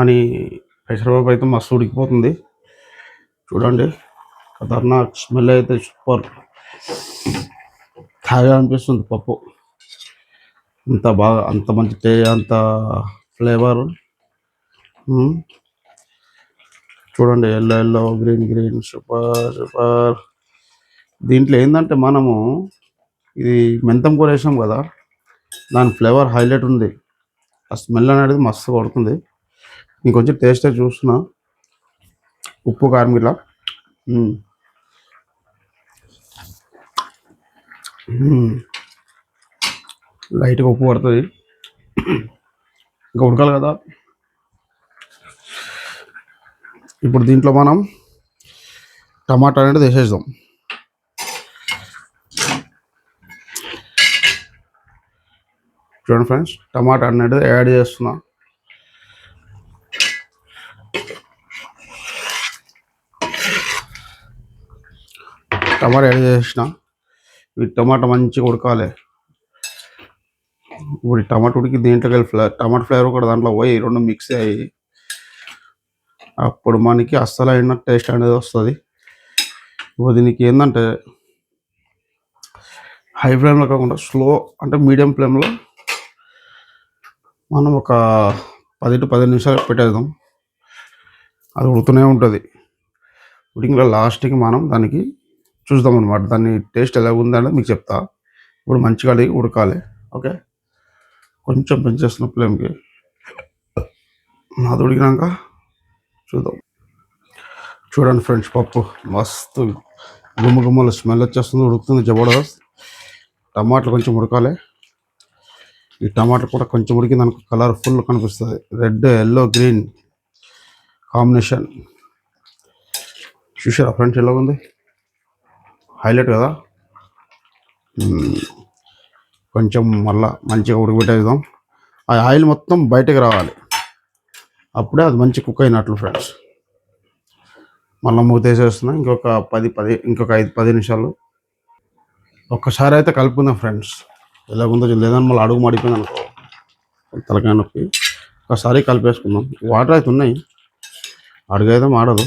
అని పెసరపప్పు అయితే మస్తు ఉడికిపోతుంది చూడండి. ఖతర్నాక్ స్మెల్ అయితే సూపర్, తాగా అనిపిస్తుంది పప్పు. అంత బాగా, అంత మంచి అంత ఫ్లేవర్. చూడండి, yellow yellow, green green, super super. దీంట్లో ఏంటంటే మనము ఇది మెంతం కూర వేసాం కదా, దాని ఫ్లేవర్ హైలైట్ ఉంది. ఆ స్మెల్ అనేది మస్తు కొడుతుంది. ఇంకొంచెం టేస్ట్ చూస్తున్నా, ఉప్పు కారం ఇలా లైట్గా ఉప్పు పడుతుంది, ఇంకా ఉడకాలి కదా. ఇప్పుడు దీంట్లో మనం టమాటా అనేది వేసేద్దాం. చూడండి ఫ్రెండ్స్, టమాటా అనేది యాడ్ చేస్తున్నా. టమాటా యాడ్ చేసిన, ఈ టమాటా మంచిగా ఉడకాలి. ఇప్పుడు టమాటా ఉడికి దీంట్లో టమాటా ఫ్లేవర్ కూడా దాంట్లో పోయి రెండు మిక్స్ అయ్యి అప్పుడు మనకి అస్సలైన టేస్ట్ అనేది వస్తుంది. ఇప్పుడు దీనికి ఏంటంటే హై ఫ్లేమ్లో కాకుండా స్లో అంటే మీడియం ఫ్లేమ్లో మనం ఒక 10 to 15 నిమిషాలు పెట్టేద్దాం. అది ఉడుతూనే ఉంటుంది. ఉడికిన లాస్ట్కి మనం దానికి చూద్దాం అనమాట, దాని టేస్ట్ ఎలా ఉందనేది మీకు చెప్తా. ఇప్పుడు మంచిగా ఉడకాలి. ఓకే, కొంచెం పెంచేస్తున్న ఫ్లేమ్కి. అది ఉడికినాక చూద్దాం. చూడండి ఫ్రెండ్స్, పప్పు మస్తు గుమ్మ గుమ్మలు స్మెల్ వచ్చేస్తుంది, ఉడుకుతుంది జబర్దస్త్. టమాటాలు కొంచెం ఉడకాలి. ఈ టమాటా కూడా కొంచెం ఉడికింది అనుకో, కలర్ ఫుల్ కనిపిస్తుంది. Red, yellow, green combination. చూసారా ఫ్రెండ్స్ ఎలా ఉంది, హైలైట్ కదా. కొంచెం మళ్ళా మంచిగా ఉడకబెట్టేద్దాం. ఆ ఆయిల్ మొత్తం బయటకు రావాలి, అప్పుడే అది మంచి కుక్ అయినట్లు ఫ్రెండ్స్. మళ్ళీ మూత వేసేస్తున్నాం ఇంకొక 5-10 నిమిషాలు. ఒక్కసారి అయితే కలుపుకుందాం ఫ్రెండ్స్, ఎలాగుందో లేదని మళ్ళీ అడుగు మడిపోయింది అనుకో, తలకాయ నొప్పి. ఒకసారి కలిపేసుకుందాం. వాటర్ అయితే ఉన్నాయి, అడుగు అయితే మాడదు.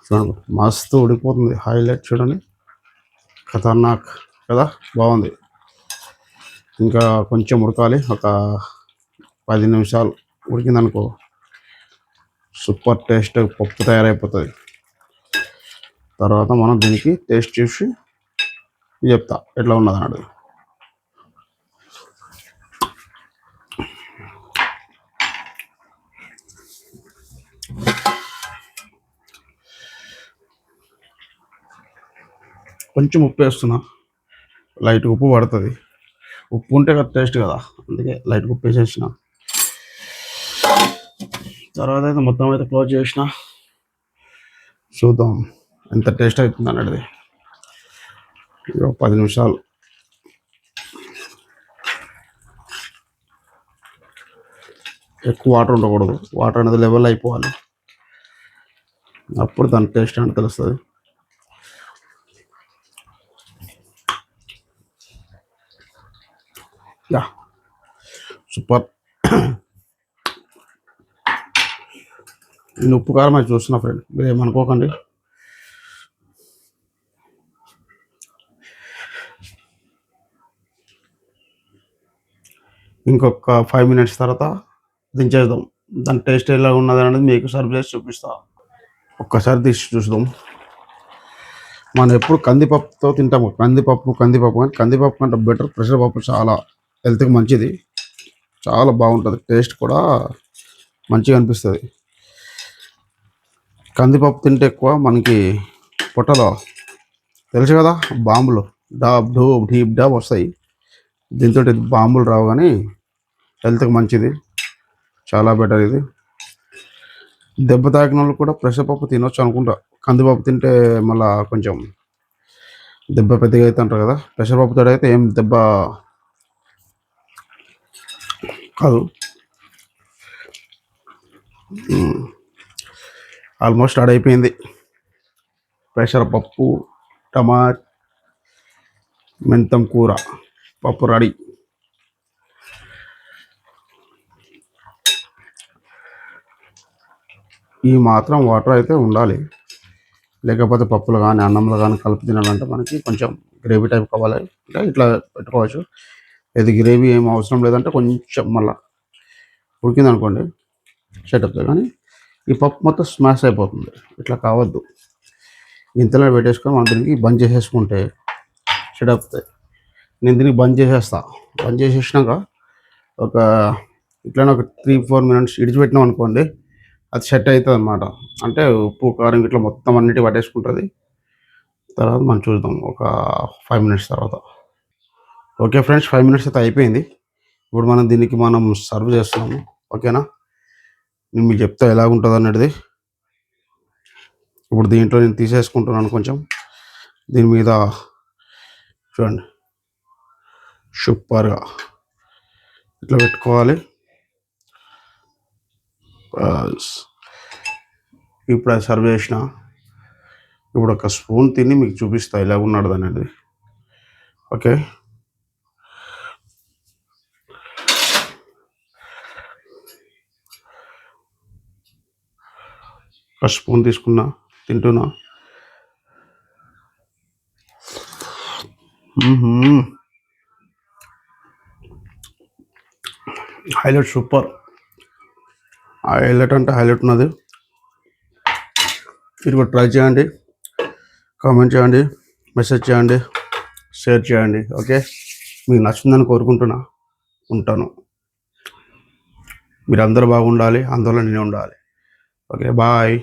చూడండి మస్తు ఉడికిపోతుంది, హైలైట్ చూడండి, ఖతర్నాక్ కదా, బాగుంది. ఇంకా కొంచెం ఉడకాలి, ఒక 10 నిమిషాలు ఉడికిందనుకో సూపర్ టేస్ట్ పప్పు తయారైపోతుంది. తర్వాత మనం దీనికి టేస్ట్ చూసి చెప్తా ఎట్లా ఉన్నది అన్నాడు. కొంచెం ఉప్పు వేస్తున్నా, లైట్ ఉప్పు పడుతుంది. ఉప్పు ఉంటే కదా టేస్ట్ కదా, అందుకే లైట్గా ఉప్పు వేసేసిన. తర్వాత అయితే మొత్తం అయితే క్లోజ్ చేసిన, చూద్దాం ఎంత టేస్ట్ అవుతుంది అన్నది. 10 నిమిషాలు. ఎక్కువ వాటర్ ఉండకూడదు, వాటర్ అనేది లెవెల్ అయిపోవాలి, అప్పుడు దాని టేస్ట్ అనేది తెలుస్తుంది. Yeah super. నేను ఉప్పు కారం అది చూస్తున్నా ఫ్రెండ్, మీరు ఏమనుకోకండి. ఇంకొక 5 minutes తర్వాత దించేద్దాం. దాని టేస్ట్ ఎలా ఉన్నది అనేది మీకు సర్వ్ చేసి చూపిస్తా. ఒక్కసారి తీసి చూద్దాం. మనం ఎప్పుడు కందిపప్పుతో తింటాము, కందిపప్పు కానీ కందిపప్పు కంటే బెటర్ పెసరపప్పు, చాలా హెల్త్కి మంచిది, చాలా బాగుంటుంది, టేస్ట్ కూడా మంచిగా అనిపిస్తుంది. కందిపప్పు తింటే ఎక్కువ మనకి పొట్టలో తెలుసు కదా బాంబులు డాబ్ డూబ్ ఢీప్ డాబ్ వస్తాయి. దీంతో బాంబులు రావు, కానీ హెల్త్కి మంచిది, చాలా బెటర్ ఇది. దెబ్బ తాకిన వాళ్ళు కూడా పెసరపప్పు తినొచ్చు అనుకుంటా. కందిపప్పు తింటే మళ్ళీ కొంచెం దెబ్బ పెద్దగా అయితే అంటారు కదా, పెసరపప్పుతో అయితే ఏం దెబ్బ కాదు. ఆల్మోస్ట్ స్టార్ట్ అయిపోయింది. పెసరపప్పు, టమాటా, మెంతం కూర పప్పు రెడీ. ఈ మాత్రం వాటర్ అయితే ఉండాలి. లేకపోతే పప్పులు కానీ అన్నంలో కానీ కలిపి తినాలంటే మనకి కొంచెం గ్రేవీ టైప్ కావాలి. అంటే ఇట్లా పెట్టుకోవచ్చు. ఇది గ్రేవీ ఏం అవసరం లేదంటే కొంచెం మళ్ళీ ఉడికిందనుకోండి సెట్ అవుతుంది. కానీ ఈ పప్పు మొత్తం స్మాష్ అయిపోతుంది. ఇట్లా కావద్దు. ఇంతలో పెట్టేసుకొని మనం దీనికి బంద్ చేసేసుకుంటే సెట్ అవుతుంది. నేను దీనికి బంద్ చేసేస్తా. బంద్ చేసేసినాక ఒక ఇట్లనే ఒక 3-4 మినిట్స్ ఇడిచిపెట్టినాం అనుకోండి, అది సెట్ అవుతుంది అనమాట. అంటే ఉప్పు కారం ఇట్లా మొత్తం అన్నిటి పట్టేసుకుంటుంది. తర్వాత మనం చూద్దాం ఒక 5 మినిట్స్ తర్వాత. ఓకే ఫ్రెండ్స్, 5 మినిట్స్ అయితే అయిపోయింది. ఇప్పుడు మనం దీనికి సర్వ్ చేస్తున్నాము. ఓకేనా, నేను మీకు చెప్తా ఎలా ఉంటుంది అన్నది. ఇప్పుడు దీంట్లో నేను తీసేసుకుంటున్నాను కొంచెం. దీని మీద చూడండి సూపర్గా ఇట్లా పెట్టుకోవాలి. ఇప్పుడు అది సర్వ్ చేసిన. ఇప్పుడు ఒక స్పూన్ తిని మీకు చూపిస్తా ఎలా ఉన్నాడు అనేది. ఓకే, ఒక స్పూన్ తీసుకున్నా, తింటున్నా. Highlight, super. హైలైట్ అంటే హైలైట్ ఉన్నది. మీరు కూడా ట్రై చేయండి, కామెంట్ చేయండి, మెసేజ్ చేయండి, షేర్ చేయండి. ఓకే, మీకు నచ్చిందని కోరుకుంటున్నా. ఉంటాను. మీరందరూ బాగుండాలి, అందువల్ల నేను ఉండాలి. Okay, bye.